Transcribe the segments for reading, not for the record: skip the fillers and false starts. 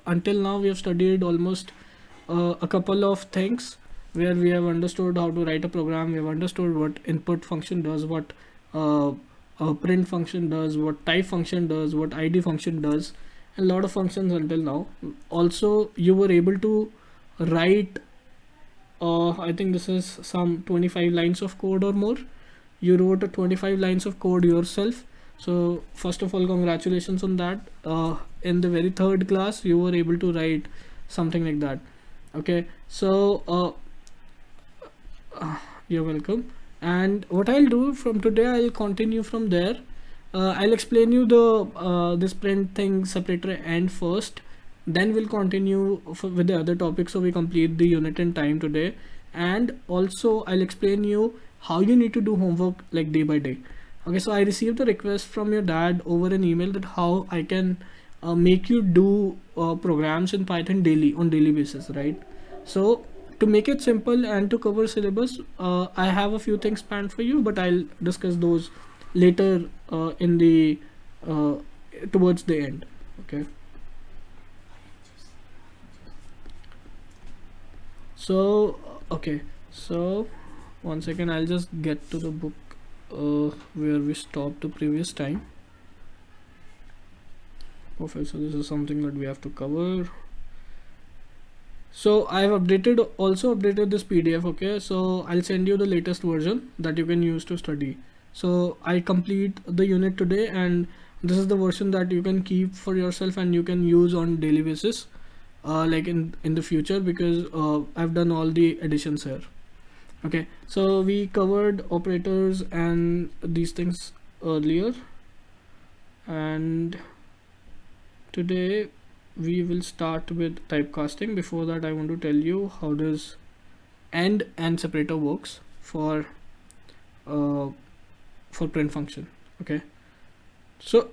until now we have studied almost a couple of things where we have understood how to write a program. We have understood what input function does, what a print function does, what type function does, what id function does, and a lot of functions until now. Also, you were able to write I think this is some 25 lines of code or more. You wrote a 25 lines of code yourself. So first of all, congratulations on that. In the very third class you were able to write something like that. Okay, so you're welcome. And what I'll do from today, I'll continue from there. I'll explain you the this print thing, separator end first, then we'll continue with the other topics so we complete the unit in time today. And also I'll explain you how you need to do homework like day by day. Okay, so I received a request from your dad over an email that how I can make you do programs in Python daily on daily basis, right? So to make it simple and to cover syllabus, I have a few things planned for you, but I'll discuss those later in the towards the end. Okay. So okay, so 1 second, I'll just get to the book where we stopped the previous time. Okay, so this is something that we have to cover. So I've also updated this PDF. Okay, so I'll send you the latest version that you can use to study. So I complete the unit today, and this is the version that you can keep for yourself and you can use on daily basis, like in the future, because I've done all the additions here. Okay, so we covered operators and these things earlier, and today we will start with typecasting. Before that, I want to tell you how does end and separator works for print function. Okay, so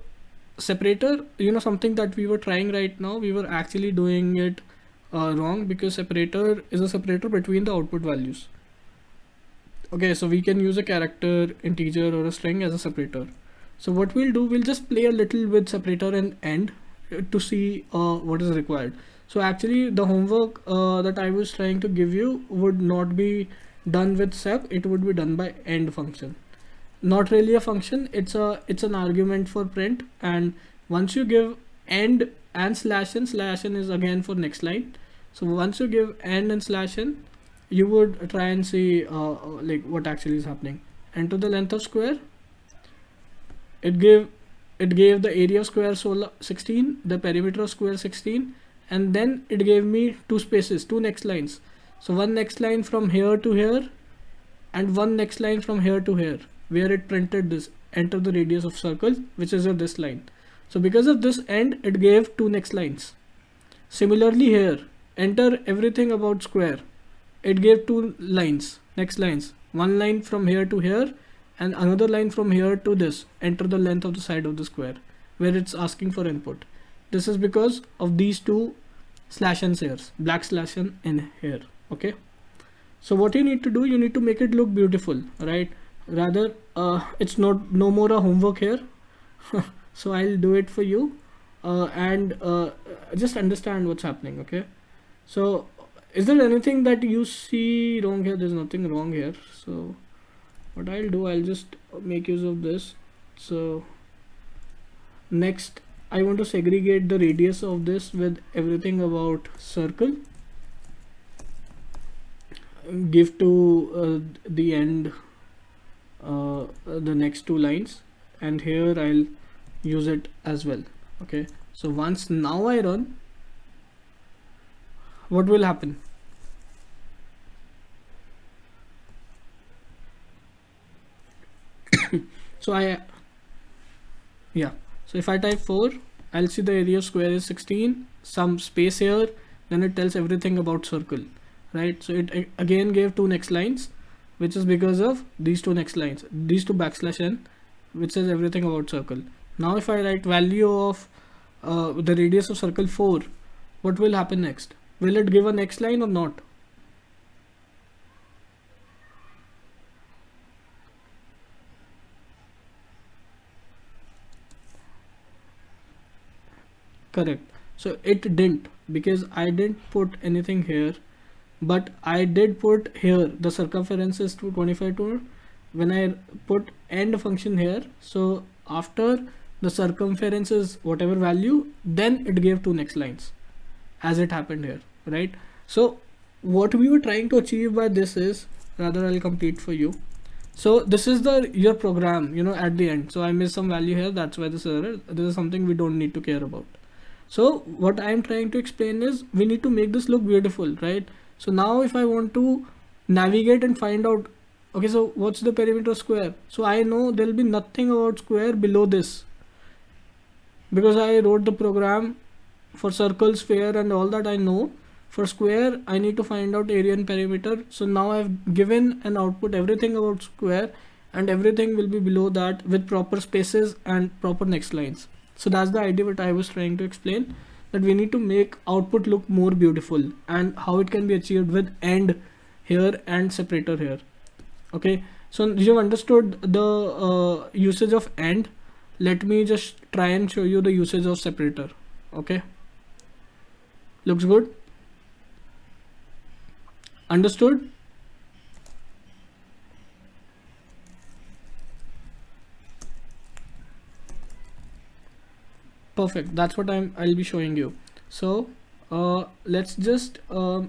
separator, you know, something that we were trying right now, we were actually doing it wrong, because separator is a separator between the output values. Okay, so we can use a character, integer, or a string as a separator. So what we'll do, we'll just play a little with separator and end to see what is required. So actually the homework that I was trying to give you would not be done with sep, it would be done by end function. Not really a function, it's an argument for print, and once you give end and slash n is again for next line. So once you give end and slash n, you would try and see like what actually is happening. And to the length of square, it gave the area of square 16, the perimeter of square 16, and then it gave me two spaces, two next lines. So one next line from here to here and one next line from here to here, where it printed this enter the radius of circle, which is this line. So because of this end, it gave two next lines. Similarly here, enter everything about square, it gave two lines, next lines, one line from here to here and another line from here to this, enter the length of the side of the square, where it's asking for input. This is because of these two slash n's here, black slash n in here. Okay, so what you need to do, you need to make it look beautiful, right? Rather it's no more a homework here. So I'll do it for you, and just understand what's happening. Okay, so is there anything that you see wrong here? There's nothing wrong here. So what I'll do, I'll just make use of this. So next I want to segregate the radius of this with everything about circle, give to the end the next two lines, and here I'll use it as well. Okay, so once now I run, what will happen? So so if I type 4, I'll see the area of square is 16, some space here, then it tells everything about circle, right? So it again gave two next lines, which is because of these two next lines, these two backslash n, which says everything about circle. Now if I write value of the radius of circle 4, what will happen next? Will it give a next line or not? Correct. So it didn't. because I didn't put anything here, but I did put here the circumference is 225 when I put end function here. So after the circumference is whatever value, then it gave two next lines as it happened here, right? So what we were trying to achieve by this is, rather I'll complete for you. So this is your program, at the end. So I missed some value here, that's why this error. This is something we don't need to care about. So what I'm trying to explain is we need to make this look beautiful, right? So now if I want to navigate and find out, okay, so what's the perimeter of square? So I know there'll be nothing about square below this, because I wrote the program for circle, sphere and all that I know. For square, I need to find out area and perimeter. So now I've given an output everything about square, and everything will be below that with proper spaces and proper next lines. So that's the idea what I was trying to explain, that we need to make output look more beautiful, and how it can be achieved with end here and separator here. Okay, so you've understood the usage of end. Let me just try and show you the usage of separator. Okay, looks good? Understood? Perfect, that's what I'll be showing you. So let's just I'll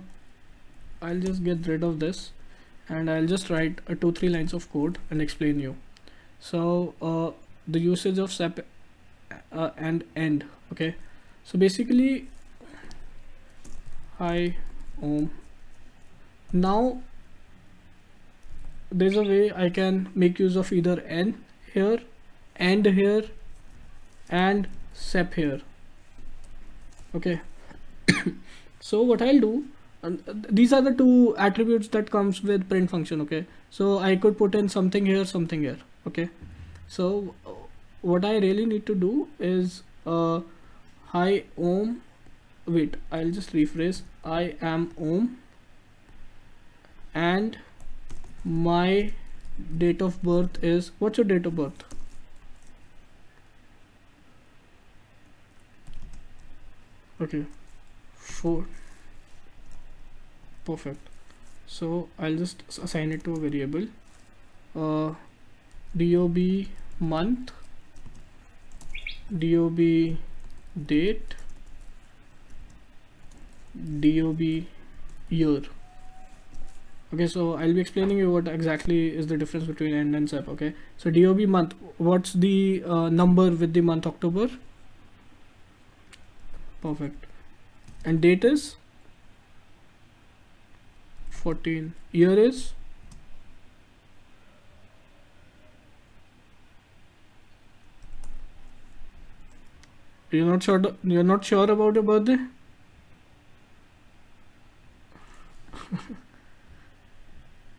just get rid of this, and I'll just write 2-3 lines of code and explain you. So the usage of sep and end. Okay, so basically, hi now there's a way I can make use of either end here and sep here. Okay, so what I'll do, these are the two attributes that comes with print function. Okay, so I could put in something here, something here. Okay, so what I really need to do is hi wait, I'll just rephrase. I am and my date of birth is, what's your date of birth? Okay, 4. Perfect. So I'll just assign it to a variable, dob month, dob date, dob year. Okay, so I'll be explaining you what exactly is the difference between end and sep. Okay, so dob month, what's the number with the month October? Perfect. And date is 14. Year is you're not sure about your birthday?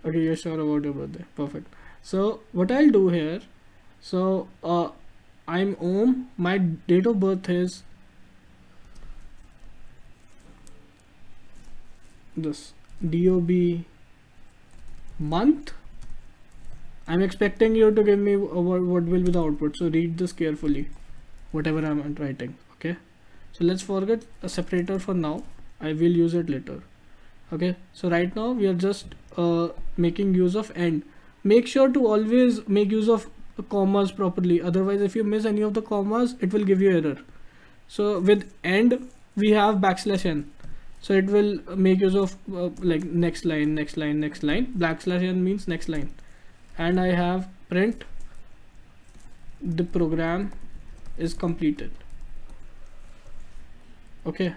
Okay, you're sure about your birthday. Perfect. So what I'll do here, so I'm my date of birth is this, dob month. I'm expecting you to give me what will be the output, so read this carefully, whatever I'm writing. Okay, so let's forget a separator for now, I will use it later. Okay, so right now we are just making use of end. Make sure to always make use of commas properly, otherwise if you miss any of the commas it will give you error. So with end we have \n, so it will make use of like next line, next line, next line. \n means next line, and I have print the program is completed. Okay,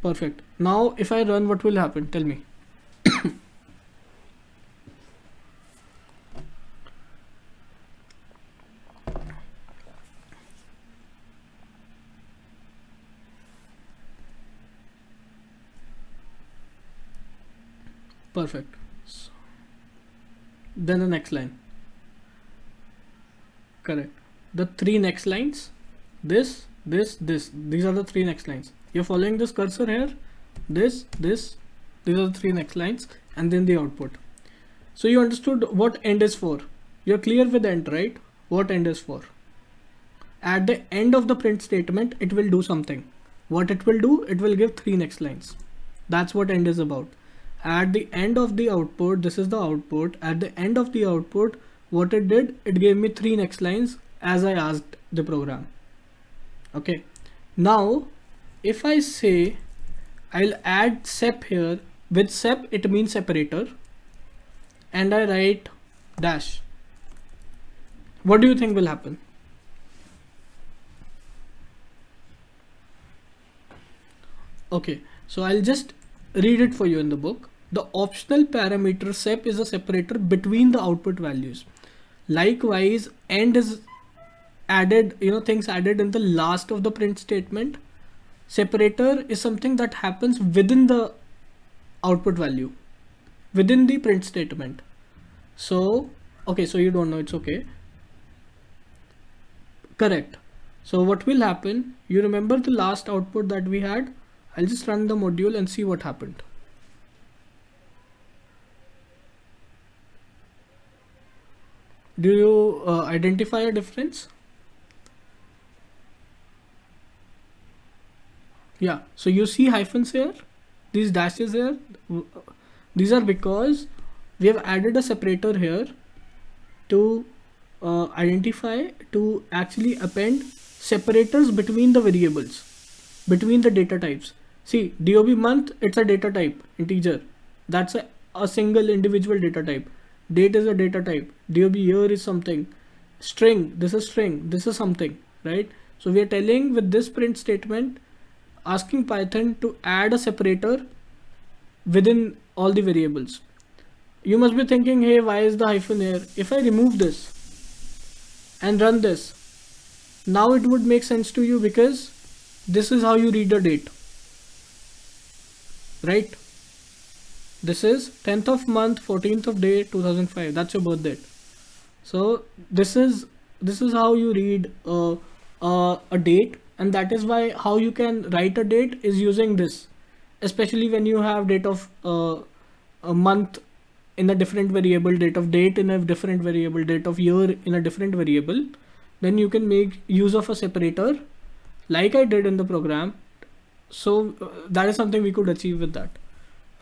perfect. Now if I run, what will happen? Tell me. Perfect. So, then the next line. Correct. The 3 next lines, this, these are the 3 next lines. You're following this cursor here, this, these are the 3 next lines, and then the output. So you understood what end is for. You're clear with end, right? What end is for. At the end of the print statement, it will do something. what it will do, it will give 3 next lines. That's what end is about. At the end of the output, this is the output. At the end of the output, what it did, it gave me 3 next lines as I asked the program. Okay. Now, if I say I'll add sep here, with sep it means separator, and I write dash, what do you think will happen? Okay, so I'll just read it for you in the book. The optional parameter sep is a separator between the output values. Likewise, end is added, things added in the last of the print statement. Separator is something that happens within the output value, within the print statement. So, okay, so you don't know, it's okay. Correct. So what will happen, you remember the last output that we had? I'll just run the module and see what happened. Do you identify a difference? Yeah, so you see hyphens here, these dashes here, these are because we have added a separator here to identify, to actually append separators between the variables, between the data types. See, DOB month, it's a data type, integer. That's a single individual data type. Date is a data type. DOB year is something. String, this is string, this is something, right? So we are telling with this print statement, asking Python to add a separator within all the variables. You must be thinking, hey, why is the hyphen here? If I remove this and run this, now it would make sense to you, because this is how you read the date, right? This is 10th of month, 14th of day, 2005. That's your birth date. So this is how you read a date, and that is why how you can write a date is using this, especially when you have date of a month in a different variable, date of date in a different variable, date of year in a different variable. Then you can make use of a separator like I did in the program. So that is something we could achieve with that.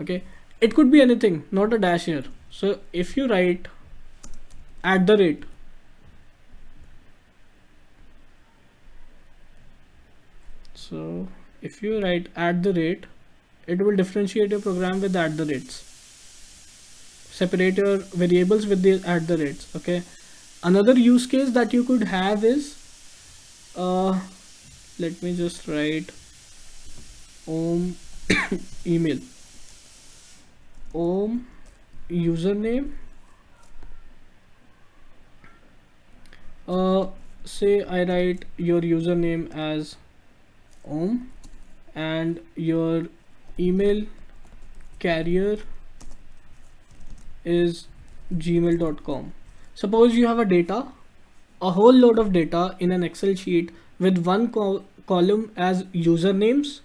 Okay, it could be anything, not a dash here. So if you write @, so if you write @, it will differentiate your program with @. Separate your variables with the @. Okay, another use case that you could have is let me just write om email, om username, say I write your username as om and your email carrier is gmail.com. Suppose you have a whole load of data in an Excel sheet with one column as usernames,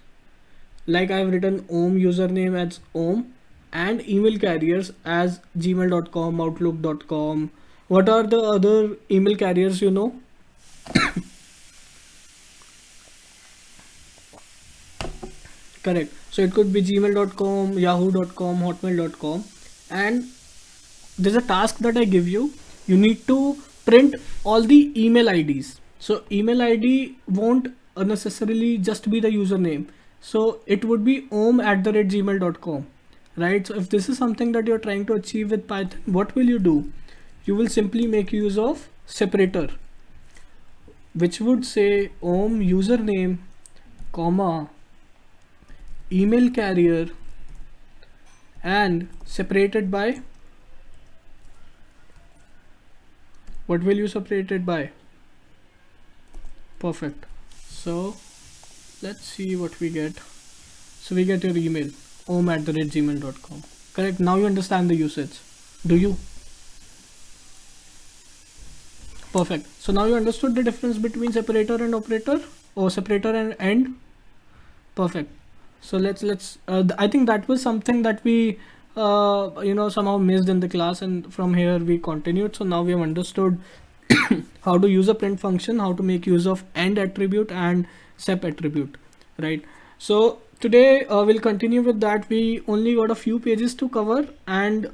like I've written om username as om, and email carriers as gmail.com, outlook.com. What are the other email carriers you know? Correct. So it could be gmail.com, yahoo.com, hotmail.com, and there's a task that I give you. You need to print all the email IDs. So email ID won't necessarily just be the username. So it would be om@gmail.com, right? So if this is something that you're trying to achieve with Python, what will you do? You will simply make use of separator, which would say om username, comma, email carrier, and separated by, what will you separate it by? Perfect. So let's see what we get. So we get your email, om@gmail.com. Correct. Now you understand the usage. Do you? Perfect. So now you understood the difference between separator and operator, or separator and end. Perfect. So let's I think that was something that we somehow missed in the class, and from here we continued. So now we have understood how to use a print function, how to make use of end attribute and sep attribute. right? So today we'll continue with that. We only got a few pages to cover, and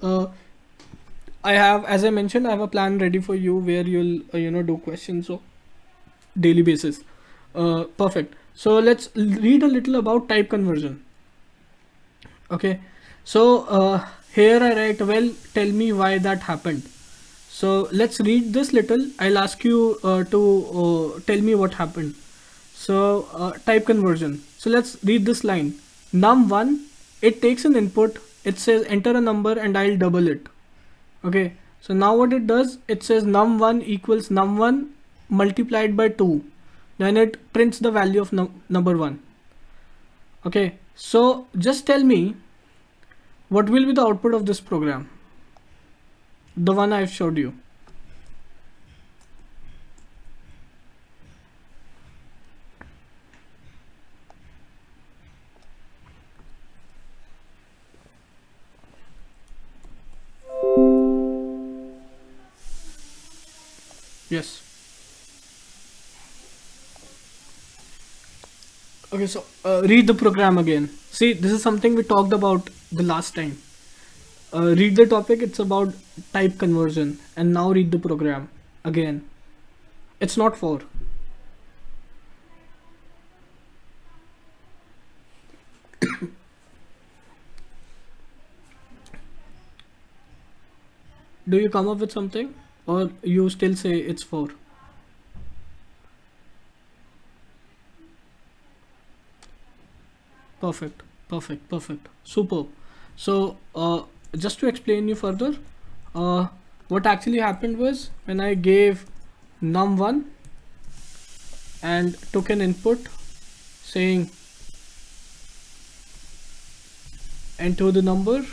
I have, as I mentioned, I have a plan ready for you where you'll do questions on daily basis. Perfect. So let's read a little about type conversion. Okay. So here I write, well, tell me why that happened. So let's read this little. I'll ask you to tell me what happened. So type conversion. So let's read this line. Num1, it takes an input. It says enter a number and I'll double it. Okay. So now what it does, it says num1 equals num1 multiplied by 2. Then it prints the value of number 1. Okay. So just tell me what will be the output of this program. The one I've showed you. Yes. Okay, so read the program again. See, this is something we talked about the last time. Read the topic, it's about type conversion, and now read the program again. It's not for. Do you come up with something, or you still say it's for? Perfect, perfect, perfect, super. So just to explain you further, what actually happened was when I gave num1 and took an input saying enter the number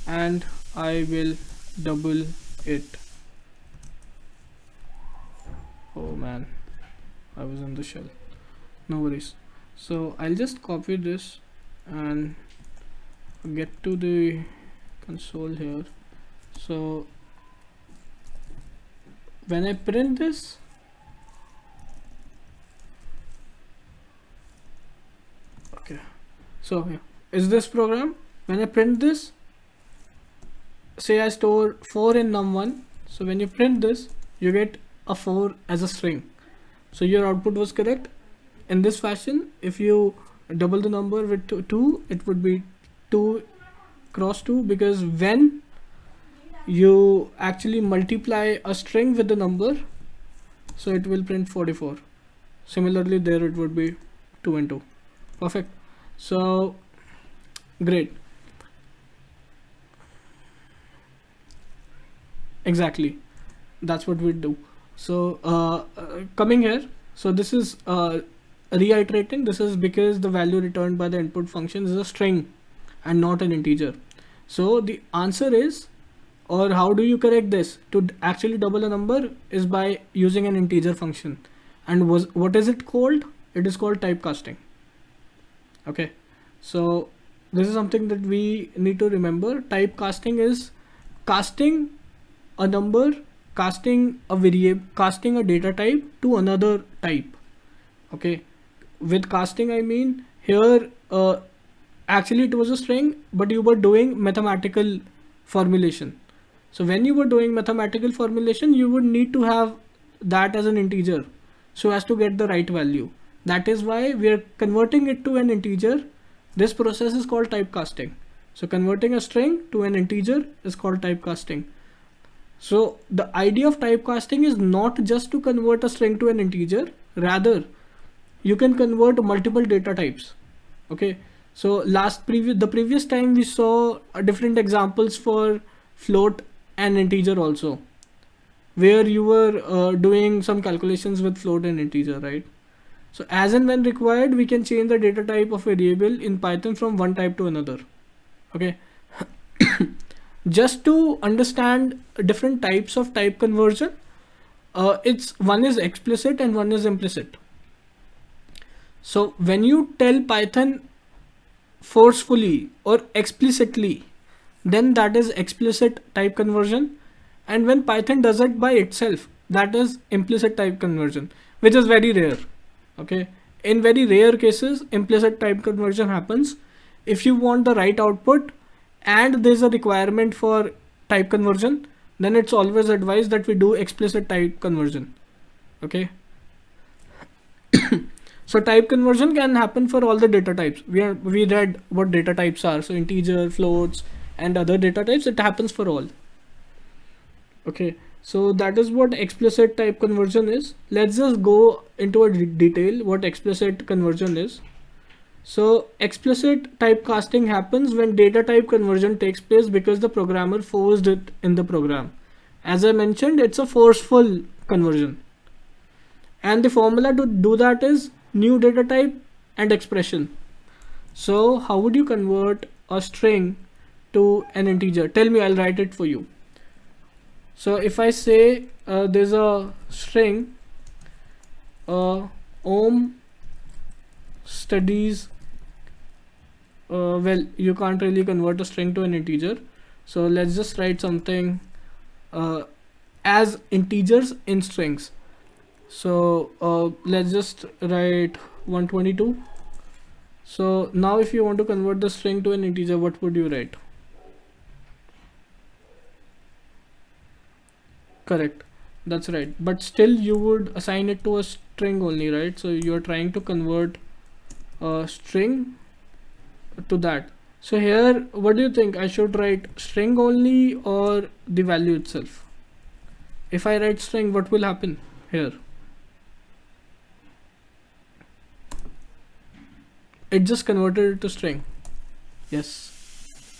and I will double it. Oh man, I was in the shell. No worries. So I'll just copy this and get to the console here. So when I print this, okay, so yeah, is this program. When I print this, say I store 4 in num1, so when you print this you get a 4 as a string, so your output was correct. In this fashion, if you double the number with 2, it would be 2 cross 2, because when you actually multiply a string with the number, so it will print 44. Similarly there it would be 2 and 2. Perfect. So great. Exactly, that's what we do. So coming here, so this is reiterating, this is because the value returned by the input function is a string and not an integer. So the answer is, or how do you correct this to actually double a number, is by using an integer function. And what is it called? It is called typecasting. Okay, so this is something that we need to remember. Typecasting is casting a number, casting a variable, casting a data type to another type. Okay, with casting I mean here actually it was a string, but you were doing mathematical formulation. So when you were doing mathematical formulation, you would need to have that as an integer so as to get the right value. That is why we are converting it to an integer. This process is called typecasting. So converting a string to an integer is called typecasting. So the idea of typecasting is not just to convert a string to an integer, rather you can convert multiple data types. Okay, so the previous time we saw different examples for float and integer also, where you were doing some calculations with float and integer, right? So as and when required, we can change the data type of variable in Python from one type to another. Okay. Just to understand different types of type conversion, it's one is explicit and one is implicit. So when you tell Python forcefully or explicitly, then that is explicit type conversion, and when Python does it by itself, that is implicit type conversion, which is very rare. Okay, in very rare cases, implicit type conversion happens. If you want the right output and there's a requirement for type conversion, then it's always advised that we do explicit type conversion. Okay. So type conversion can happen for all the data types. We read what data types are. So integer, floats, and other data types. It happens for all. Okay. So that is what explicit type conversion is. Let's just go into a detail what explicit conversion is. So explicit typecasting happens when data type conversion takes place because the programmer forced it in the program. As I mentioned, it's a forceful conversion. And the formula to do that is new data type and expression. So how would you convert a string to an integer? Tell me, I'll write it for you. So if I say there's a string Om studies, well, you can't really convert a string to an integer. So let's just write something as integers in strings. So let's just write 122. So now if you want to convert the string to an integer, what would you write? Correct, that's right. But still you would assign it to a string only, right? So you're trying to convert a string to that. So here, what do you think? I should write string only or the value itself? If I write string, what will happen here? It just converted it to string. Yes,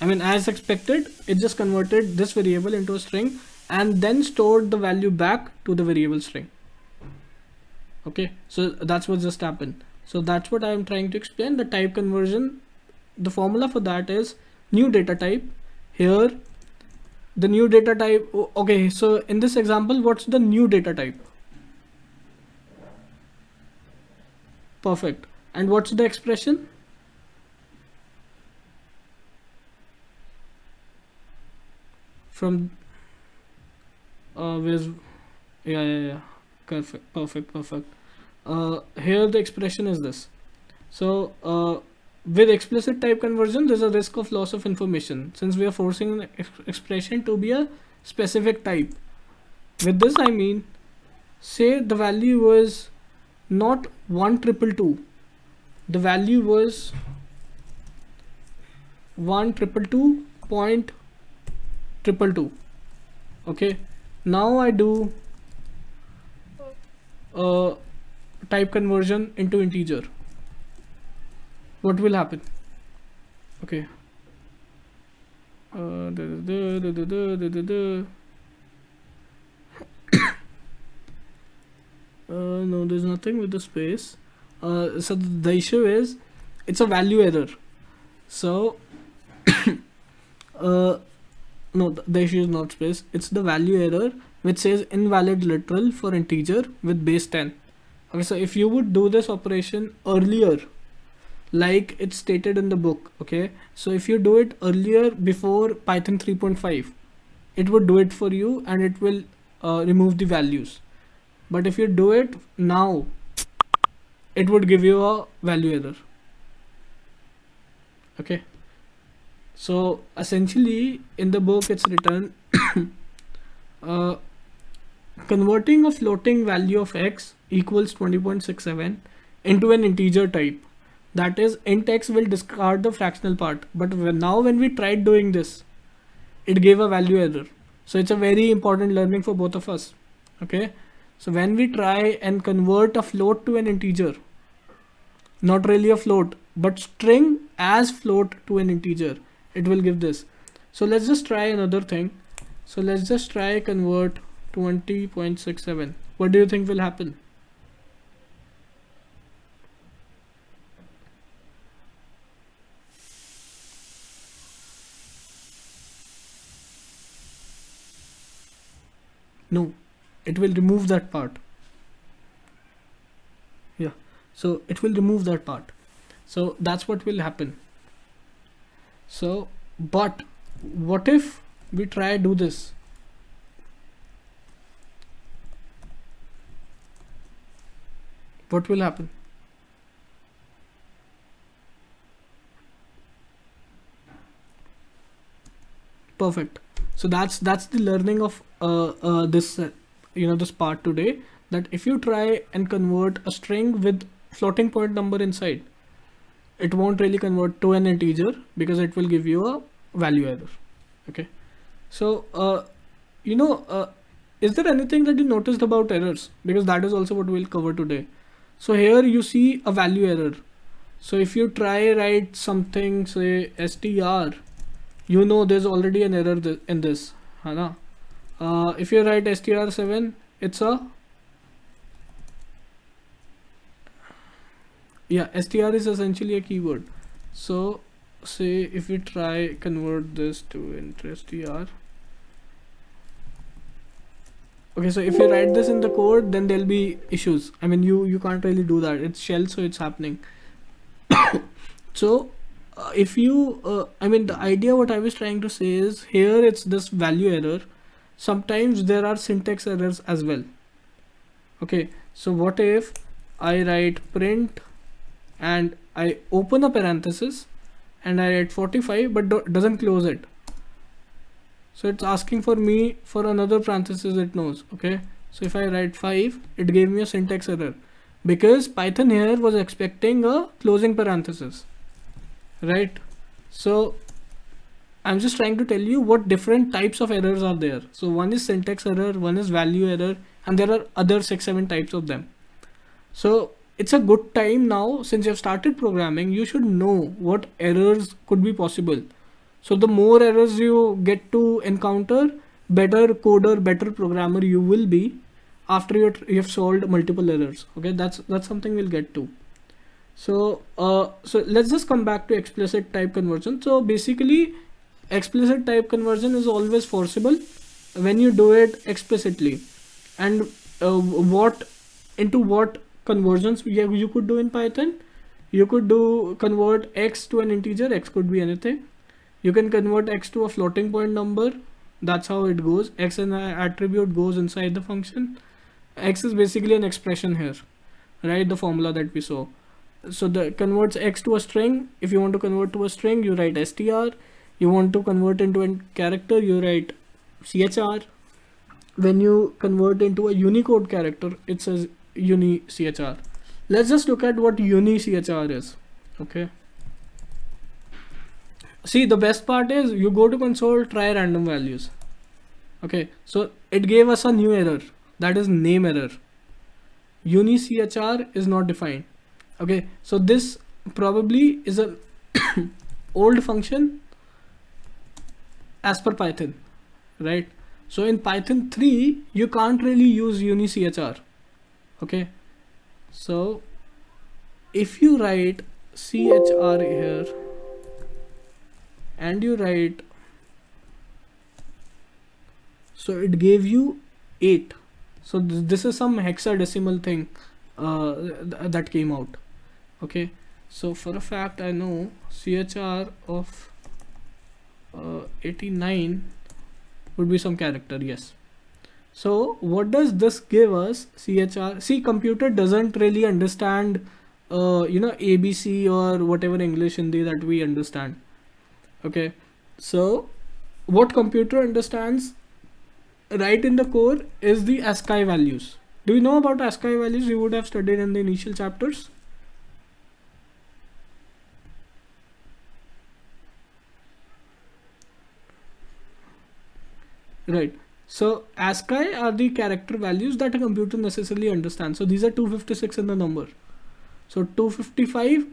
I mean, as expected, it just converted this variable into a string and then stored the value back to the variable string. Okay, so that's what just happened. So that's what I'm trying to explain. The type conversion, the formula for that is new data type. Here the new data type, okay, so in this example, what's the new data type? Perfect. And what's the expression? From where's, yeah, perfect. Here the expression is this. So with explicit type conversion, there's a risk of loss of information since we are forcing an expression to be a specific type. With this I mean, say the value was not 1222, the value was 122.222. Okay, now I do type conversion into integer. What will happen? Okay, no, there's nothing with the space. So the issue is it's a value error. So no, the issue is not space, it's the value error which says invalid literal for integer with base 10. Okay, so if you would do this operation earlier like it's stated in the book, okay, so if you do it earlier before Python 3.5, it would do it for you and it will remove the values. But if you do it now, it would give you a value error. Okay, so essentially in the book it's written converting a floating value of x equals 20.67 into an integer type, that is int x will discard the fractional part. But now when we tried doing this, it gave a value error. So it's a very important learning for both of us. Okay, so when we try and convert a float to an integer, not really a float but string as float to an integer, it will give this. So let's just try another thing. So let's just try convert 20.67. What do you think will happen? No, it will remove that part. Yeah, so it will remove that part. So that's what will happen. So but what if we try do this? What will happen? Perfect. So that's the learning of this this part today, that if you try and convert a string with floating point number inside, it won't really convert to an integer because it will give you a value error. Okay. So is there anything that you noticed about errors? Because that is also what we'll cover today. So here you see a value error. So if you try write something, say str, there's already an error in this. If you write str7, it's a str is essentially a keyword. So say if we try convert this to into str. Okay, so if you write this in the code, then there'll be issues. I mean, you can't really do that. It's shell, so it's happening. So if you the idea what I was trying to say is, here it's this value error. Sometimes there are syntax errors as well. Okay, so what if I write print and I open a parenthesis and I write 45 but doesn't close it? So it's asking for me for another parenthesis it knows. Okay, so if I write 5, it gave me a syntax error because Python here was expecting a closing parenthesis, right? So I'm just trying to tell you what different types of errors are there. So one is syntax error, one is value error, and there are other 6-7 types of them. So it's a good time now, since you've started programming, you should know what errors could be possible. So the more errors you get to encounter, better coder, better programmer you will be after you've solved multiple errors. Okay, that's something we'll get to. So so let's just come back to explicit type conversion. So basically, explicit type conversion is always forcible when you do it explicitly. And what conversions you could do in Python? You could convert x to an integer. X could be anything. You can convert x to a floating point number. That's how it goes. X and attribute goes inside the function. X is basically an expression here, right? The formula that we saw. So the converts x to a string. If you want to convert to a string, you write str. You want to convert into a character, you write chr. When you convert into a Unicode character, it says uni chr. Let's just look at what uni chr is. Okay. See, the best part is you go to console, try random values. Okay, so it gave us a new error, that is name error. Uni chr is not defined. Okay, so this probably is a old function as per Python, right? So in Python 3 you can't really use uni chr. Okay, so if you write chr here and you write, so it gave you 8. So this is some hexadecimal thing that came out. Okay, so for a fact I know chr of 89 would be some character. Yes. So what does this give us? Chr. See, computer doesn't really understand ABC or whatever English Hindi that we understand. Okay, so what computer understands right in the core is the ASCII values. Do you know about ASCII values? You would have studied in the initial chapters. Right. So ASCII are the character values that a computer necessarily understands. So these are 256 in the number. So 255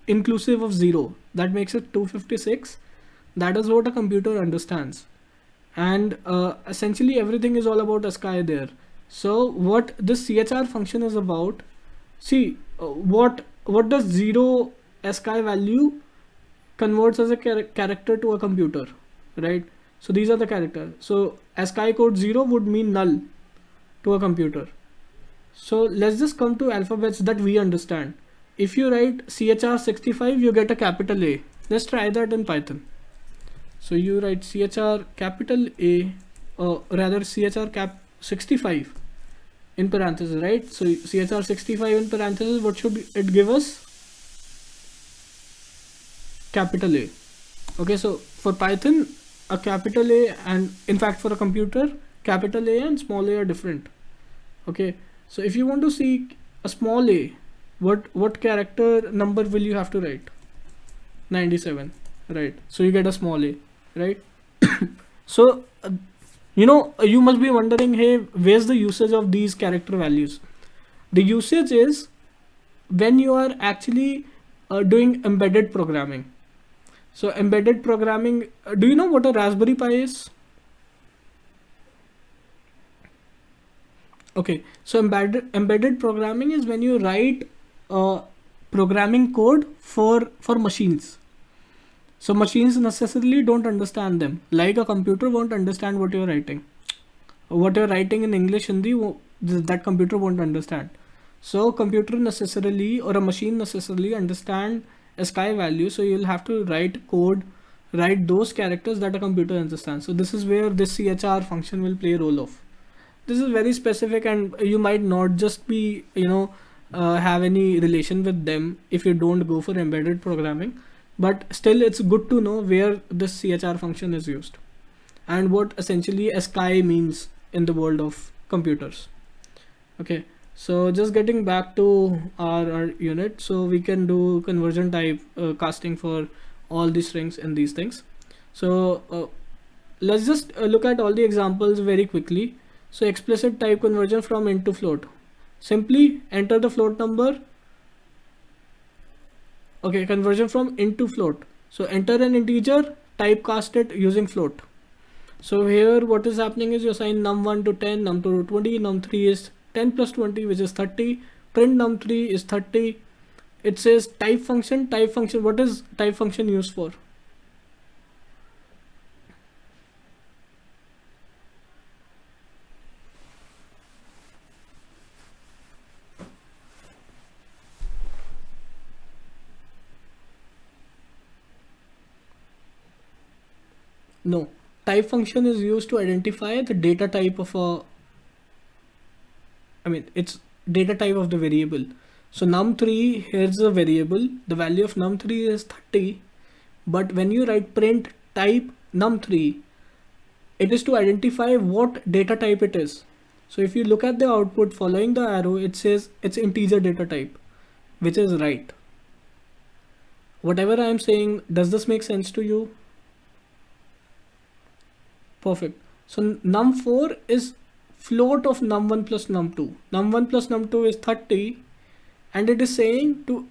inclusive of 0, that makes it 256. That is what a computer understands. And essentially everything is all about ASCII there. So what this chr function is about, see, what does 0 ASCII value converts as a character to a computer, right? So these are the characters. So ASCII code 0 would mean null to a computer. So let's just come to alphabets that we understand. If you write chr65, you get a capital A. Let's try that in Python. So you write chr capital A, rather chr cap 65 in parentheses, right? So chr65 in parentheses, what should it give us? Capital A. Okay, so for Python, a capital A, and in fact for a computer, capital A and small a are different. Okay, so if you want to see a small a, what character number will you have to write? 97, right? So you get a small a, right? So you must be wondering, hey, where's the usage of these character values? The usage is when you are actually doing embedded programming. So embedded programming, do you know what a Raspberry Pi is? Okay, so embedded programming is when you write programming code for machines. So machines necessarily don't understand them. Like a computer won't understand what you're writing. What you're writing in English, Hindi, that computer won't understand. So computer necessarily or a machine necessarily understand ASCII value. So you'll have to write code, write those characters that a computer understands. So this is where this CHR function will play a role of. This is very specific, and you might not just be have any relation with them if you don't go for embedded programming, but still it's good to know where this CHR function is used and what essentially ASCII means in the world of computers. Okay, so just getting back to our unit, so we can do conversion type casting for all these strings and these things. So let's just look at all the examples very quickly. So explicit type conversion from int to float. Simply enter the float number. Okay, conversion from int to float. So enter an integer, typecast it using float. So here what is happening is you assign num1 to 10, num2 to 20, num3 is 10 plus 20, which is 30. Print num3 is 30. It says type function. Type function, what is type function used for? No, type function is used to identify the data type of it's data type of the variable. So num3, here's a variable. The value of num3 is 30. But when you write print type num3, it is to identify what data type it is. So if you look at the output following the arrow, it says it's integer data type, which is right. Whatever I am saying, does this make sense to you? Perfect. So num4 is float of num1 plus num2. Num1 plus num2 is 30, and it is saying to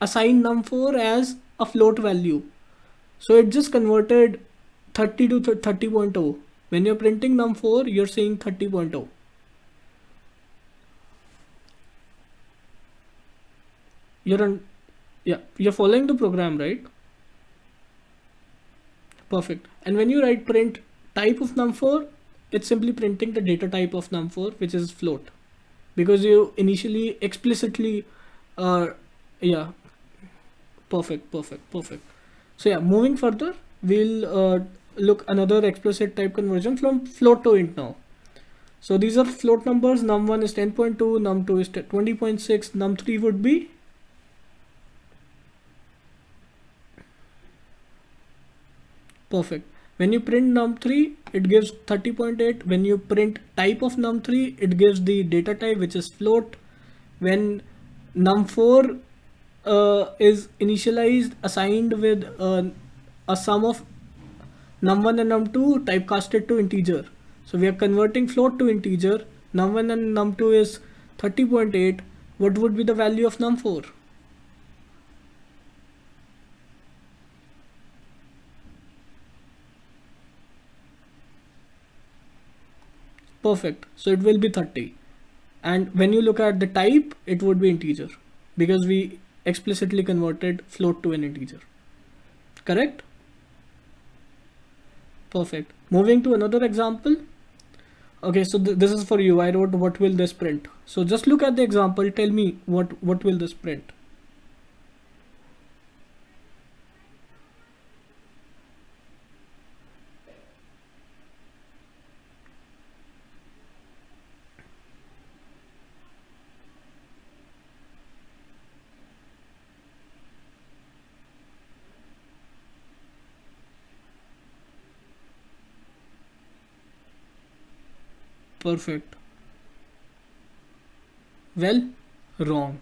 assign num4 as a float value. So it just converted 30 to 30.0. When you're printing num4, you're saying 30.0. You're following the program, right? Perfect. And when you write print type of num4, it's simply printing the data type of num4, which is float, because you initially explicitly yeah, perfect. So yeah, moving further, we'll look another explicit type conversion from float to int now. So these are float numbers. Num1 is 10.2, num2 is 20.6, num3 would be perfect. When you print num3, it gives 30.8. When you print type of num3, it gives the data type, which is float. When num4 is initialized, assigned with a sum of num1 and num2, typecasted to integer. So we are converting float to integer. Num1 and num2 is 30.8. What would be the value of num4? Perfect. So it will be 30. And when you look at the type, it would be integer, because we explicitly converted float to an integer. Correct? Perfect. Moving to another example. Okay, so this is for you. I wrote what will this print. So just look at the example. Tell me what will this print. Perfect. Well, wrong.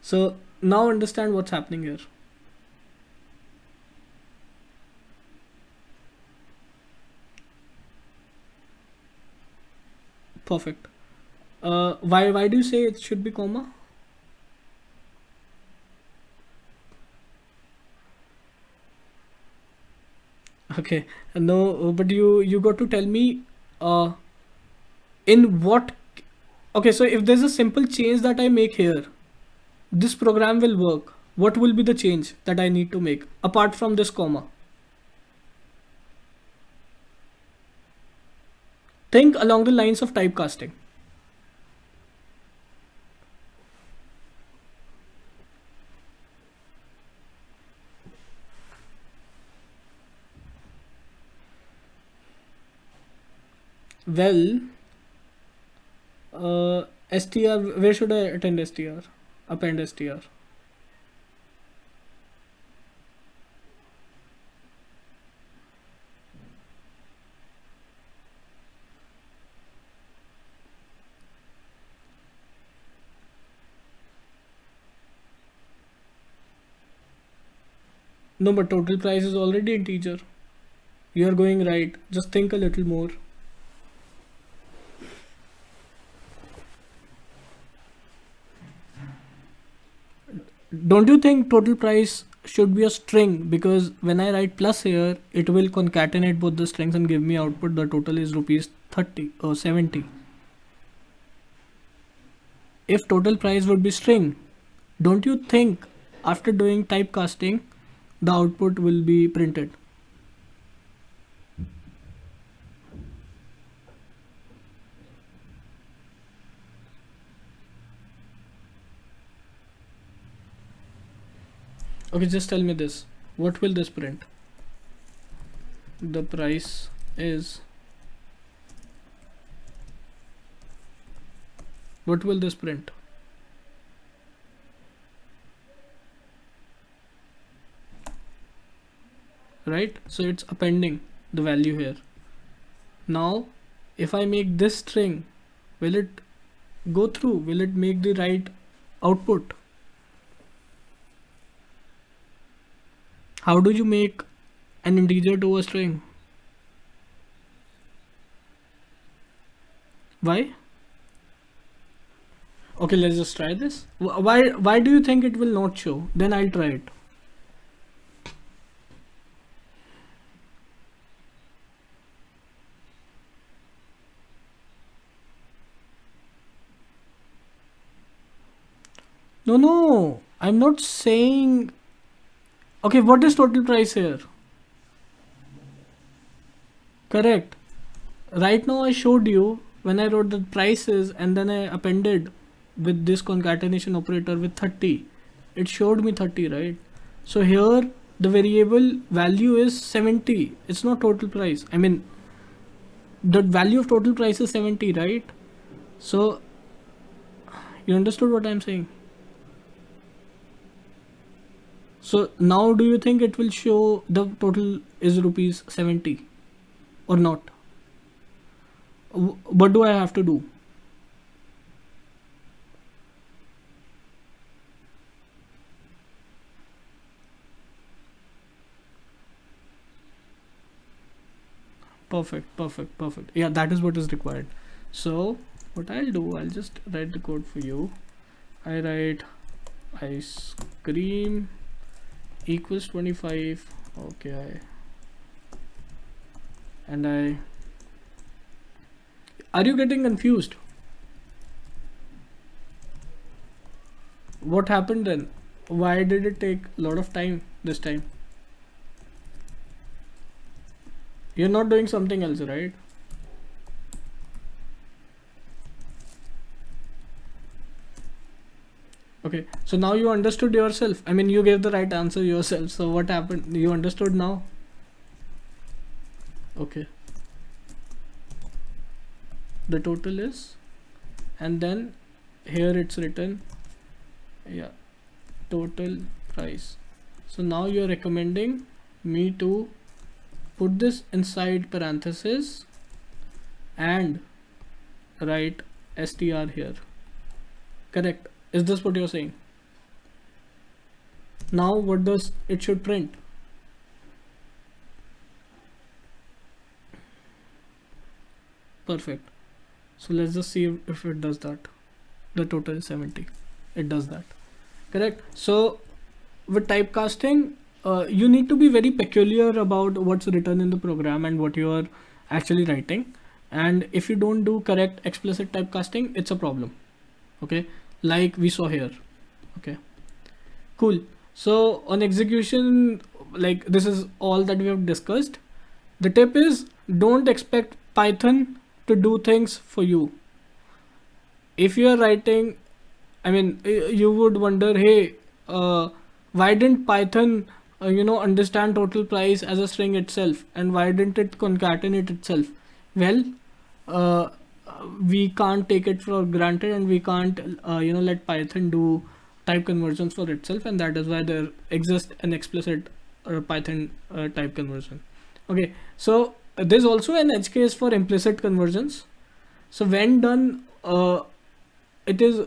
So now understand what's happening here. Perfect. Why do you say it should be comma? Okay, no, but you got to tell me uh in what. Okay, so if there's a simple change that I make here, this program will work. What will be the change that I need to make apart from this comma? Think along the lines of typecasting. Well, str, where should I attend str? Append str. No, but total price is already integer. You are going right. Just think a little more. Don't you think total price should be a string? Because when I write plus here, it will concatenate both the strings and give me output. The total is rupees 30 or 70. If total price would be string, don't you think after doing typecasting, the output will be printed? Okay, just tell me this. What will this print? The price is. What will this print? Right? So it's appending the value here. Now, if I make this string, will it go through? Will it make the right output? How do you make an integer to a string? Why? Okay, let's just try this. Why do you think it will not show? Then I'll try it. No, I'm not saying. Okay, what is total price here? Correct. Right now I showed you when I wrote the prices and then I appended with this concatenation operator with 30. It showed me 30, right? So here the variable value is 70. It's not total price. I mean, the value of total price is 70, right? So you understood what I'm saying? So now do you think it will show the total is rupees 70 or not? What do I have to do? Perfect. Yeah, that is what is required. So what I'll do, I'll just write the code for you. I write ice cream equals 25. Okay, are you getting confused? What happened then? Why did it take a lot of time this time? You're not doing something else, right? Okay, so now you understood yourself. I mean, you gave the right answer yourself. So what happened? You understood now? Okay. The total is, and then here it's written, yeah, total price. So now you're recommending me to put this inside parenthesis and write str here. Correct? Is this what you're saying? Now what does it should print? Perfect. So let's just see if it does that. The total is 70. It does that. Correct? So with typecasting, you need to be very peculiar about what's written in the program and what you are actually writing. And if you don't do correct explicit typecasting, it's a problem. Okay, like we saw here. Okay, cool. So on execution, like this is all that we have discussed. The tip is, don't expect Python to do things for you. If you are writing, I mean, you would wonder, hey, why didn't Python understand total price as a string itself, and why didn't it concatenate itself? Well, we can't take it for granted, and we can't let Python do type conversions for itself, and that is why there exists an explicit Python type conversion. Okay, so there's also an edge case for implicit conversions. So when done, it is,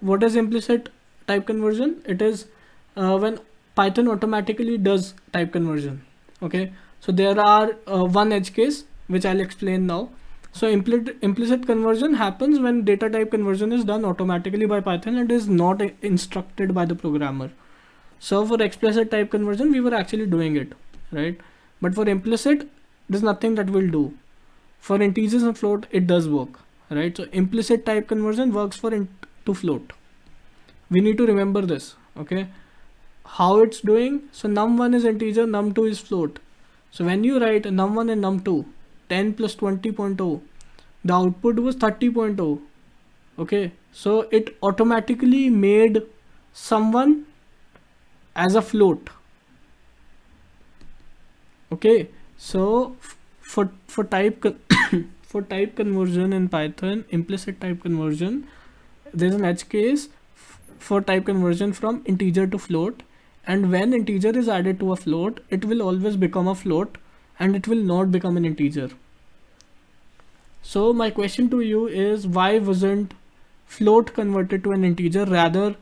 what is implicit type conversion? It is when Python automatically does type conversion. Okay, so there are one edge case which I'll explain now. So implicit conversion happens when data type conversion is done automatically by Python and is not instructed by the programmer. So for explicit type conversion, we were actually doing it, right? But for implicit, there's nothing that we'll do. For integers and float, it does work, right? So implicit type conversion works for int to float. We need to remember this, okay? How it's doing? So num1 is integer, num2 is float. So when you write num1 and num2, 10 plus 20.0, the output was 30.0. Okay, so it automatically made someone as a float. Okay, so for type for type conversion in Python, implicit type conversion, there's an edge case for type conversion from integer to float, and when integer is added to a float, it will always become a float and it will not become an integer. So my question to you is, why wasn't float converted to an integer, rather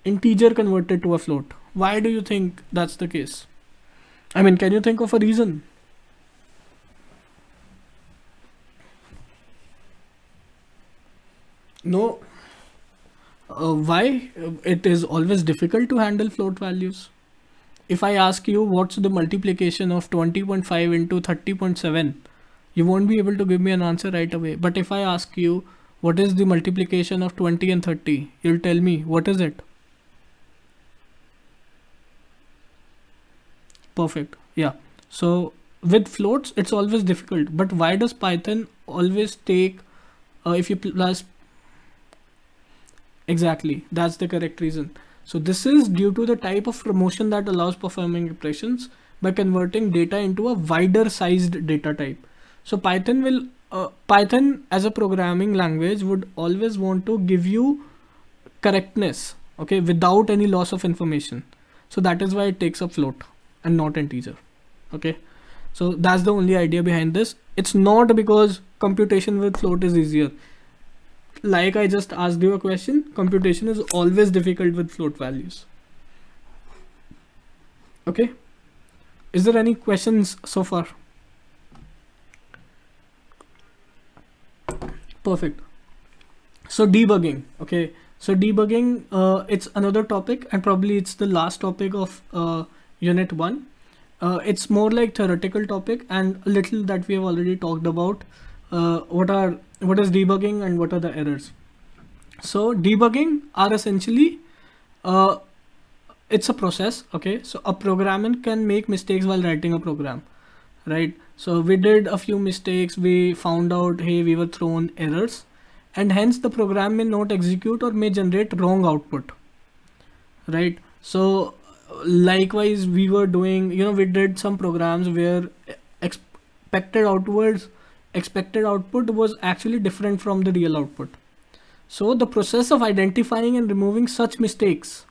integer converted to a float? Why do you think that's the case? I mean, can you think of a reason? No. Why? It is always difficult to handle float values. If I ask you what's the multiplication of 20.5 into 30.7, you won't be able to give me an answer right away. But if I ask you what is the multiplication of 20 and 30, you'll tell me what is it. Perfect. Yeah. So with floats, it's always difficult. But why does Python always take, if you plus, exactly, that's the correct reason. So this is due to the type of promotion that allows performing operations by converting data into a wider sized data type. So Python will, Python as a programming language would always want to give you correctness, okay, without any loss of information. So that is why it takes a float and not integer. Okay, so that's the only idea behind this. It's not because computation with float is easier. Like I just asked you a question, computation is always difficult with float values. Okay, is there any questions so far? Perfect. So debugging. Okay, so debugging, it's another topic, and probably it's the last topic of unit 1. It's more like theoretical topic, and a little that we have already talked about. What is debugging and what are the errors? So debugging are essentially, it's a process. Okay, so a programmer can make mistakes while writing a program, right? So we did a few mistakes, we found out, hey, we were thrown errors, and hence the program may not execute or may generate wrong output, right? So likewise, we were doing, we did some programs where expected output was actually different from the real output. So the process of identifying and removing such mistakes,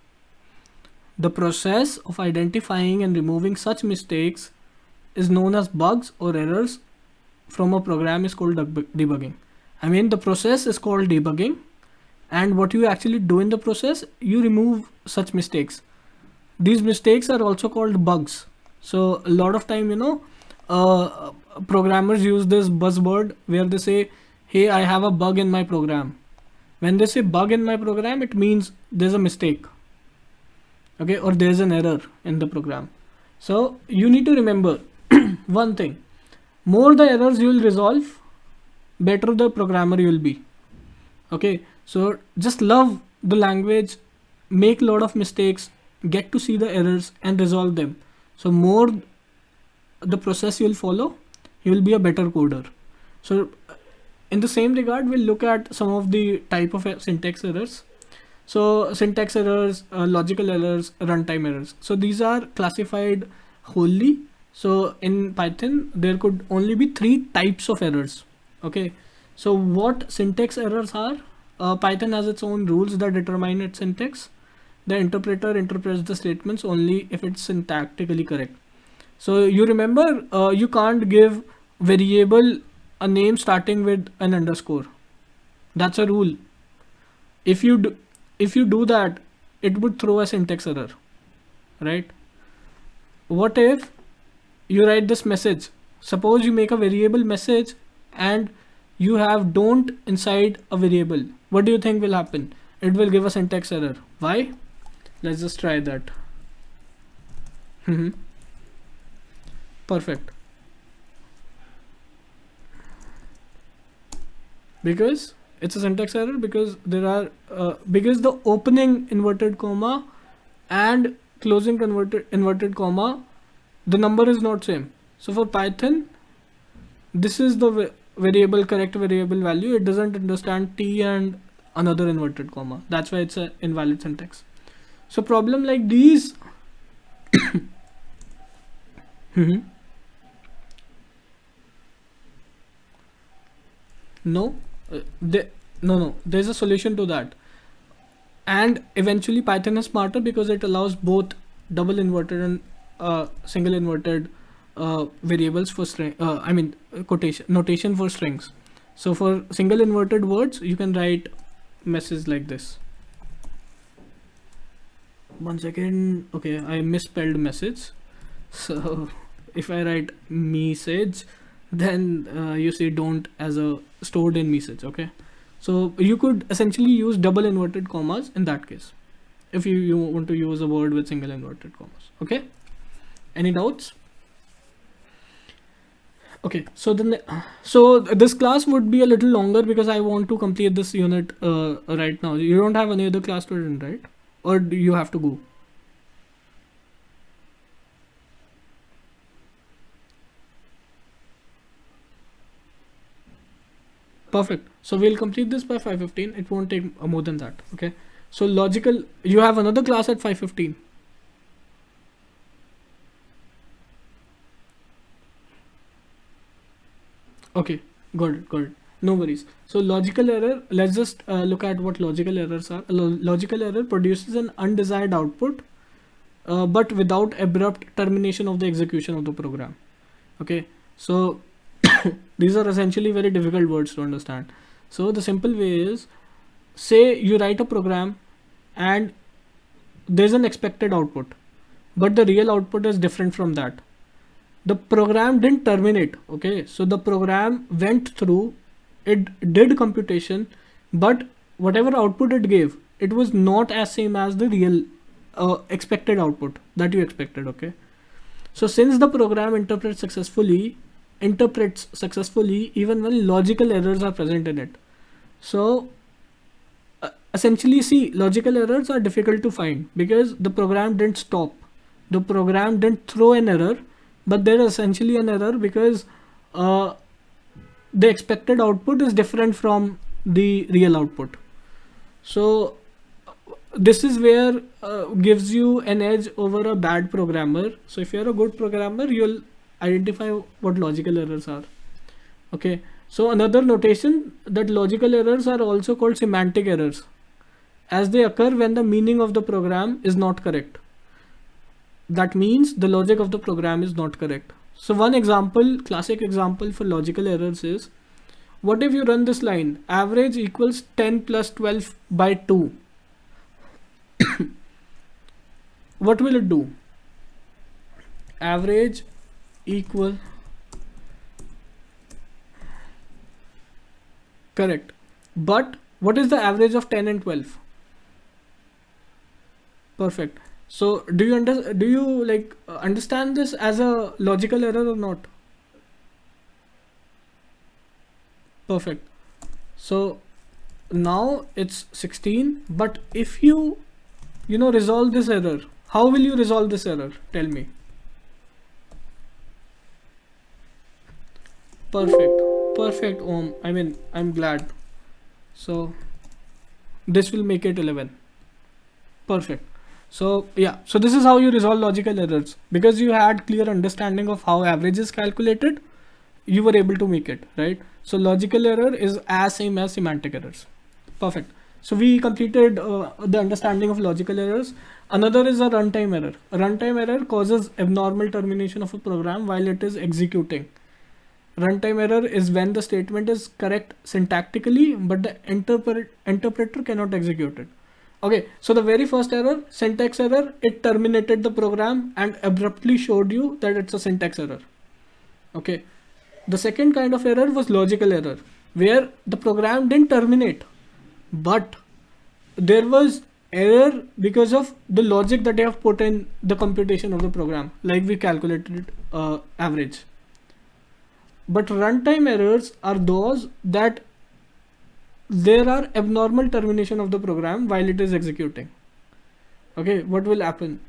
is known as bugs or errors from a program is called debugging. I mean, the process is called debugging, and what you actually do in the process, you remove such mistakes. These mistakes are also called bugs. So a lot of time, programmers use this buzzword where they say, hey, I have a bug in my program. When they say bug in my program, it means there's a mistake, okay, or there's an error in the program. So you need to remember one thing: more the errors you will resolve, better the programmer you will be. Okay, so just love the language, make a lot of mistakes, get to see the errors and resolve them. So more the process you'll follow, you will be a better coder. So in the same regard, we'll look at some of the type of syntax errors. So syntax errors, logical errors, runtime errors. So these are classified wholly. So in Python, there could only be 3 types of errors. Okay. So what syntax errors are? Python has its own rules that determine its syntax. The interpreter interprets the statements only if it's syntactically correct. So you remember, you can't give variable a name starting with an underscore. That's a rule. If you do that, it would throw a syntax error, right? What if you write this message? Suppose you make a variable message and you have don't inside a variable. What do you think will happen? It will give a syntax error. Why? Let's just try that. Perfect. Because it's a syntax error, because there are because the opening inverted comma and closing inverted comma, the number is not same. So for Python, this is the variable, correct variable value. It doesn't understand t and another inverted comma. That's why it's an invalid syntax. So problem like these no, there's a solution to that. And eventually Python is smarter because it allows both double inverted and single inverted variables for string, notation for strings. So for single inverted words, you can write message like this. One second. Okay, I misspelled message. So if I write message, then you see don't as a stored in message. Okay, so you could essentially use double inverted commas in that case if you want to use a word with single inverted commas. Okay, any doubts? Okay, so then this class would be a little longer because I want to complete this unit right now. You don't have any other class student, right? Or do you have to go? Perfect. So we'll complete this by 5:15. It won't take more than that. Okay. So logical, you have another class at 5:15. Okay, got it. No worries. So logical error, let's just look at what logical errors are. Logical error produces an undesired output, but without abrupt termination of the execution of the program. Okay, so these are essentially very difficult words to understand. So the simple way is, say you write a program and there's an expected output, but the real output is different from that. The program didn't terminate. Okay, so the program went through, it did computation, but whatever output it gave, it was not as same as the real expected output that you expected. Okay, so since the program interprets successfully even when logical errors are present in it. So essentially, see, logical errors are difficult to find because the program didn't stop, the program didn't throw an error, but there is essentially an error because the expected output is different from the real output. So this is where gives you an edge over a bad programmer. So if you're a good programmer, you'll identify what logical errors are. Okay, so another notation that logical errors are also called semantic errors, as they occur when the meaning of the program is not correct. That means the logic of the program is not correct. So one example, classic example for logical errors is, what if you run this line, average equals 10 plus 12 by 2? What will it do? Average equal, correct, but what is the average of 10 and 12? Perfect. So do you understand this as a logical error or not? Perfect. So now it's 16, but if you resolve this error, how will you resolve this error? Tell me. Perfect Om. I'm glad. So this will make it 11. Perfect. So yeah, so this is how you resolve logical errors. Because you had clear understanding of how average is calculated, you were able to make it, right? So logical error is as same as semantic errors. Perfect. So we completed the understanding of logical errors. Another is a runtime error. A runtime error causes abnormal termination of a program while it is executing. Runtime error is when the statement is correct syntactically, but the interpreter cannot execute it. Okay, so the very first error, syntax error, it terminated the program and abruptly showed you that it's a syntax error. Okay, the second kind of error was logical error, where the program didn't terminate, but there was error because of the logic that you have put in the computation of the program, like we calculated average. But runtime errors are those that there are abnormal termination of the program while it is executing. Okay, what will happen?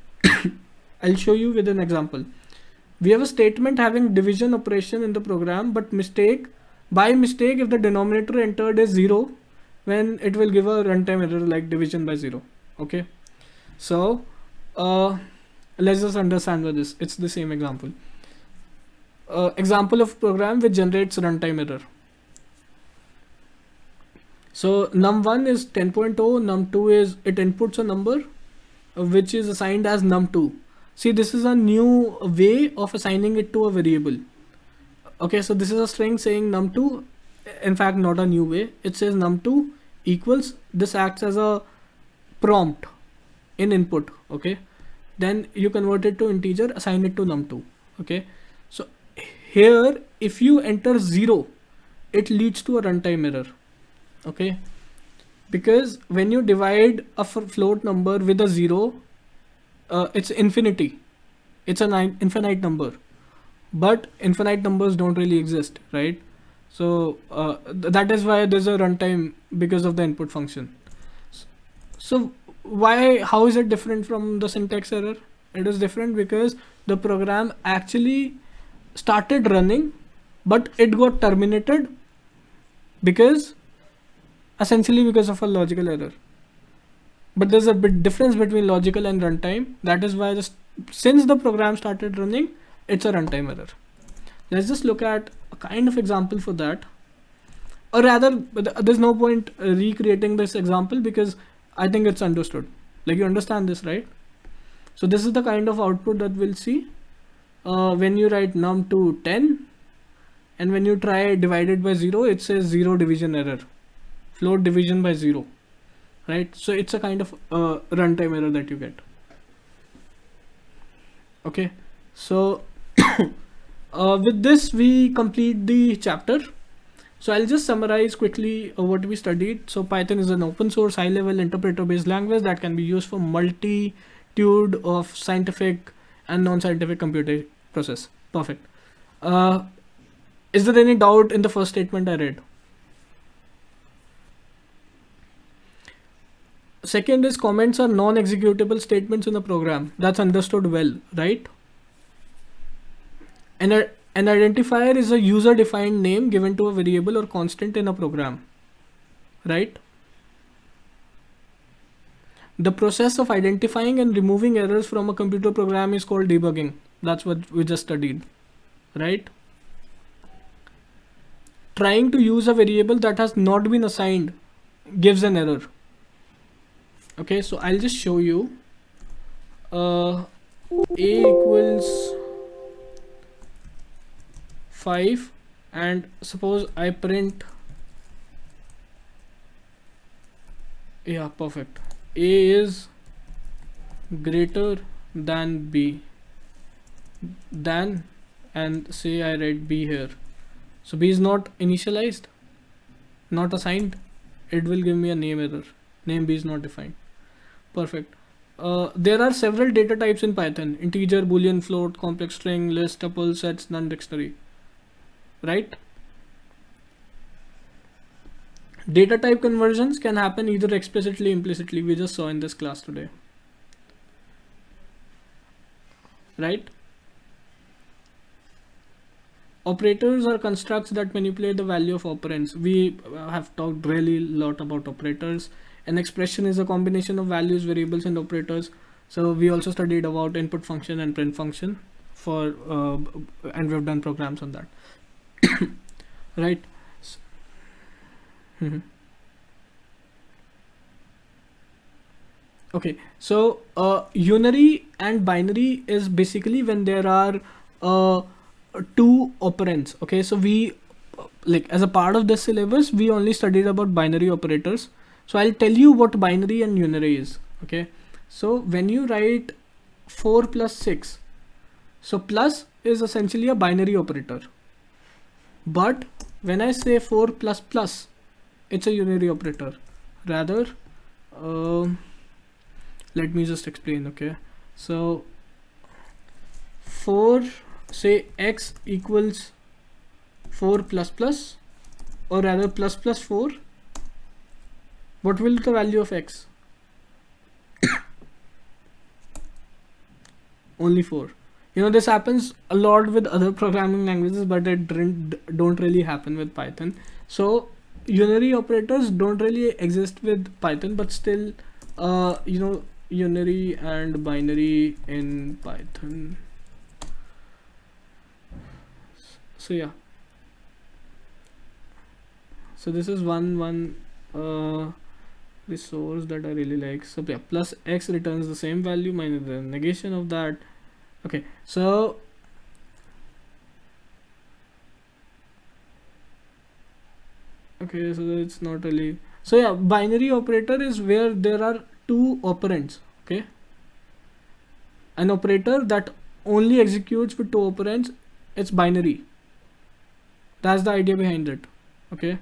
I'll show you with an example. We have a statement having division operation in the program, but by mistake, if the denominator entered is 0, when it will give a runtime error like division by 0. Okay, so let's just understand with this. It's the same example. Example of program which generates runtime error. So num1 is 10.0, num2 is it inputs a number which is assigned as num2. See, this is a new way of assigning it to a variable. Okay, so this is a string saying num2, in fact not a new way. It says num2 equals, this acts as a prompt in input. Okay, then you convert it to integer, assign it to num2. Okay, so here if you enter 0, it leads to a runtime error. Okay, because when you divide a float number with a 0, it's infinity, it's an infinite number, but infinite numbers don't really exist, right? So that is why there's a runtime, because of the input function. So how is it different from the syntax error? It is different because the program actually started running, but it got terminated essentially because of a logical error. But there's a bit difference between logical and runtime. That is why since the program started running, it's a runtime error. Let's just look at a kind of example for that. Or rather, there's no point recreating this example because I think it's understood. Like, you understand this, right? So this is the kind of output that we'll see when you write num to 10, and when you try divided by 0, it says 0 division error, float division by 0, right? So it's a kind of runtime error that you get. Okay, so with this we complete the chapter. So I'll just summarize quickly what we studied. So Python is an open source high level interpreter based language that can be used for multitude of scientific and non-scientific computing process. Perfect. Is there any doubt in the first statement I read? Second is comments are non-executable statements in a program. That's understood well, right? And an identifier is a user-defined name given to a variable or constant in a program, right? The process of identifying and removing errors from a computer program is called debugging. That's what we just studied, right? Trying to use a variable that has not been assigned gives an error. Okay, so I'll just show you. A equals 5, and suppose I print Yeah, perfect. A is greater than B, than, and say I write B here. So B is not initialized, not assigned. It will give me a name error. Name B is not defined. Perfect. There are several data types in Python: integer, boolean, float, complex string, list, tuple, sets, none, dictionary. Right? Data type conversions can happen either explicitly or implicitly. We just saw in this class today. Right? Operators are constructs that manipulate the value of operands. We have talked really a lot about operators. An expression is a combination of values, variables, and operators. So we also studied about input function and print function for, and we've done programs on that. Right? Mhm. Okay, so unary and binary is basically when there are two operands. Okay, so we like as a part of this syllabus we only studied about binary operators. So I'll tell you what binary and unary is. Okay, so when you write 4 plus 6, so plus is essentially a binary operator, but when I say 4 plus plus, it's a unary operator. Rather, let me just explain. Okay, so 4, say x equals 4 plus plus, or rather plus plus 4, what will the value of x? Only 4. You know, this happens a lot with other programming languages, but it don't really happen with Python. So unary operators don't really exist with Python, but still, you know, unary and binary in Python. So yeah, so this is one resource that I really like. So yeah, plus x returns the same value minus the negation of that. Okay, so okay, so it's not really, so yeah, binary operator is where there are two operands. Okay, an operator that only executes with two operands, it's binary. That's the idea behind it. Okay,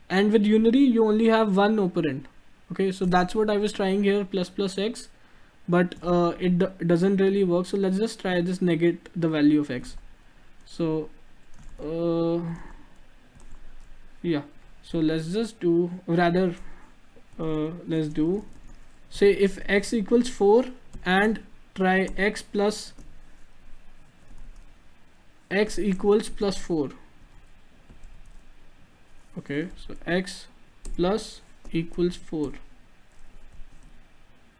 and with unary you only have one operand. Okay, so that's what I was trying here, plus plus x, but it doesn't really work. So let's just try this, negate the value of x. So yeah, so let's just do, rather let's do, say if x equals 4 and try x plus x equals plus 4. Okay, so x plus equals 4.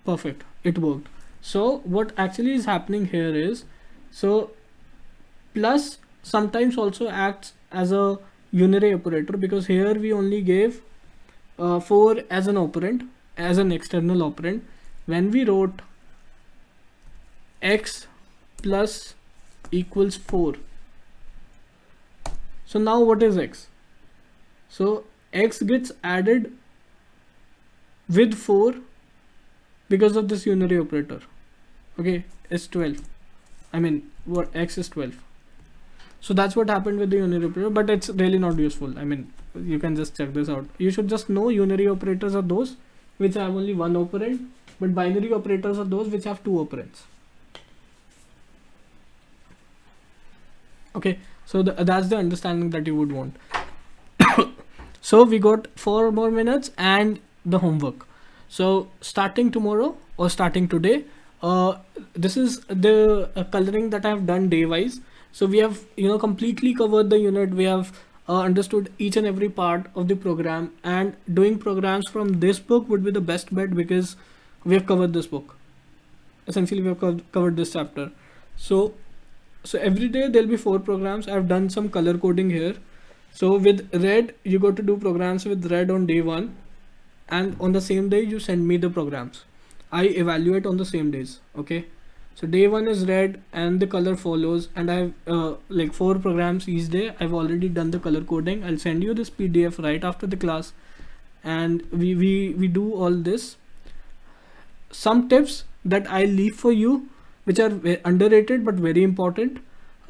Perfect, it worked. So what actually is happening here is, so plus sometimes also acts as a unary operator, because here we only gave 4 as an operand, as an external operand. When we wrote x plus equals 4, so now what is x? So x gets added with 4 because of this unary operator. Okay, it's 12. I mean, what, x is 12. So that's what happened with the unary operator, but it's really not useful. I mean, you can just check this out. You should just know unary operators are those which have only one operand, but binary operators are those which have two operands. Okay, so that's the understanding that you would want. So we got 4 more minutes and the homework. So starting tomorrow or starting today, this is the coloring that I have done day wise. So we have, you know, completely covered the unit. We have understood each and every part of the program, and doing programs from this book would be the best bet because we have covered this book. Essentially, we have covered this chapter. So every day there'll be 4 programs. I've done some color coding here. So with red, you got to do programs with red on day 1, and on the same day you send me the programs. I evaluate on the same days. Okay, so day 1 is red and the color follows, and I have like 4 programs each day. I've already done the color coding. I'll send you this PDF right after the class, and we do all this. Some tips that I leave for you, which are underrated but very important.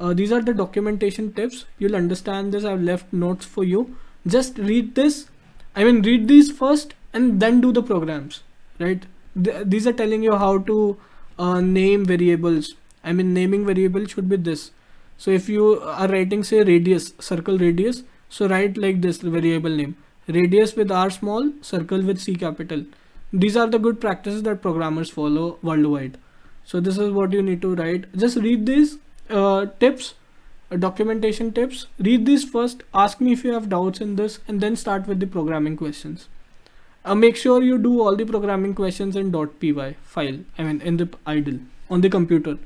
These are the documentation tips. You'll understand this. I've left notes for you. Just read this. I mean, read these first and then do the programs, right? These are telling you how to name variables. I mean, naming variables should be this. So if you are writing, say, radius, circle radius, so write like this, the variable name. Radius with R small, circle with C capital. These are the good practices that programmers follow worldwide. So this is what you need to write. Just read these tips, documentation tips. Read these first. Ask me if you have doubts in this, and then start with the programming questions. Make sure you do all the programming questions in .py file. I mean, in the idle on the computer.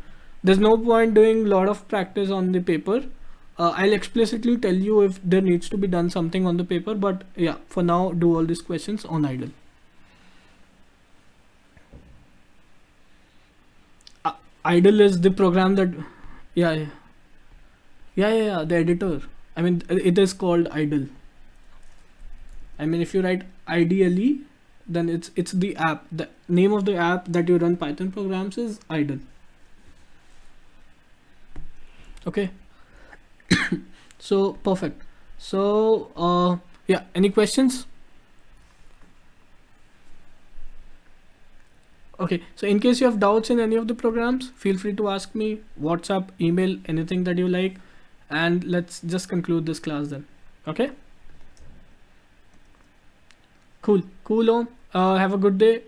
There's no point doing a lot of practice on the paper. I'll explicitly tell you if there needs to be done something on the paper, but yeah, for now, do all these questions on idle. Idle is the program that, yeah, the editor. I mean, it is called idle. I mean, if you write ideally, then it's the app. The name of the app that you run Python programs is idle. Okay. So perfect. So yeah, any questions? Okay, so in case you have doubts in any of the programs, feel free to ask me, WhatsApp, email, anything that you like, and let's just conclude this class then. Okay, cool. Have a good day.